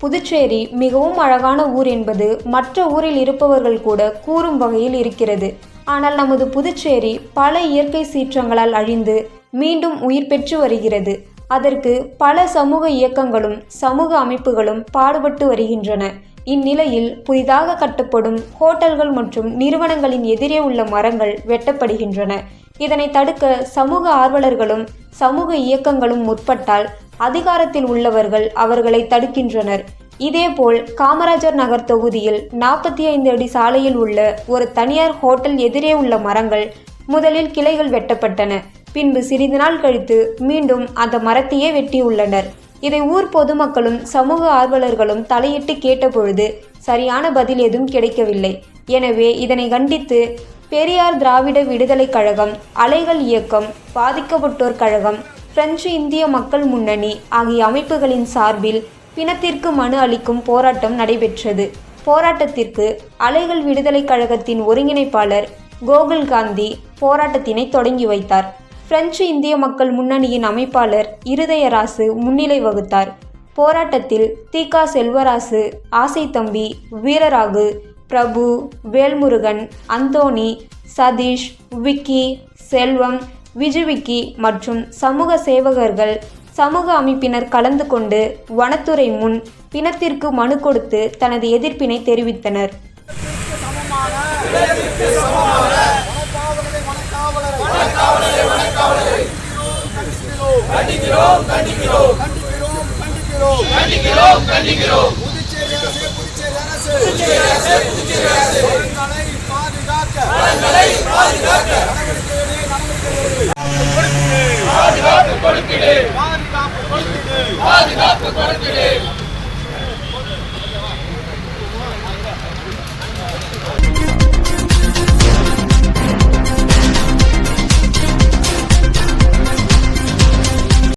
புதுச்சேரி மிகவும் அழகான ஊர் என்பது மற்ற ஊரில் இருப்பவர்கள் கூட கூறும் வகையில் இருக்கிறது. ஆனால் நமது புதுச்சேரி பல இயற்கை சீற்றங்களால் அழிந்து மீண்டும் உயிர் பெற்று வருகிறது. அதற்கு பல சமூக இயக்கங்களும் சமூக அமைப்புகளும் பாடுபட்டு வருகின்றன. இந்நிலையில் புதிதாக கட்டப்படும் ஹோட்டல்கள் மற்றும் நிறுவனங்களின் எதிரே உள்ள மரங்கள் வெட்டப்படுகின்றன. இதனை தடுக்க சமூக ஆர்வலர்களும் சமூக இயக்கங்களும் முற்பட்டால் அதிகாரத்தில் உள்ளவர்கள் அவர்களை தடுக்கின்றனர். இதேபோல் காமராஜர் நகர் தொகுதியில் 45 அடி சாலையில் உள்ள ஒரு தனியார் ஹோட்டல் எதிரே உள்ள மரங்கள் முதலில் கிளைகள் வெட்டப்பட்டன. பின்பு சிறிது நாள் கழித்து மீண்டும் அந்த மரத்தையே வெட்டியுள்ளனர். இதை ஊர் பொதுமக்களும் சமூக ஆர்வலர்களும் தலையிட்டு கேட்டபொழுது சரியான பதில் எதுவும் கிடைக்கவில்லை. எனவே இதனை கண்டித்து பெரியார் திராவிட விடுதலை கழகம், அலைகள் இயக்கம், பாதிக்கப்பட்டோர் கழகம், பிரெஞ்சு இந்திய மக்கள் முன்னணி ஆகிய அமைப்புகளின் சார்பில் பிணத்திற்கு மனு அளிக்கும் போராட்டம் நடைபெற்றது. போராட்டத்திற்கு அலைகள் விடுதலை கழகத்தின் ஒருங்கிணைப்பாளர் கோகுல் காந்தி போராட்டத்தினை தொடங்கி வைத்தார். பிரெஞ்சு இந்திய மக்கள் முன்னணியின் அமைப்பாளர் இருதயராசு முன்னிலை வகுத்தார். போராட்டத்தில் தி.க. செல்வராசு, ஆசை தம்பி, வீரராகு, பிரபு, வேல்முருகன், அந்தோணி, சதீஷ், விக்கி, செல்வம், விஜுவிக்கி மற்றும் சமூக சேவகர்கள், சமூக அமைப்பினர் கலந்து கொண்டு வனத்துறை முன் பிணத்திற்கு மனு கொடுத்து தனது எதிர்ப்பினை தெரிவித்தனர். கொடுக்கிடு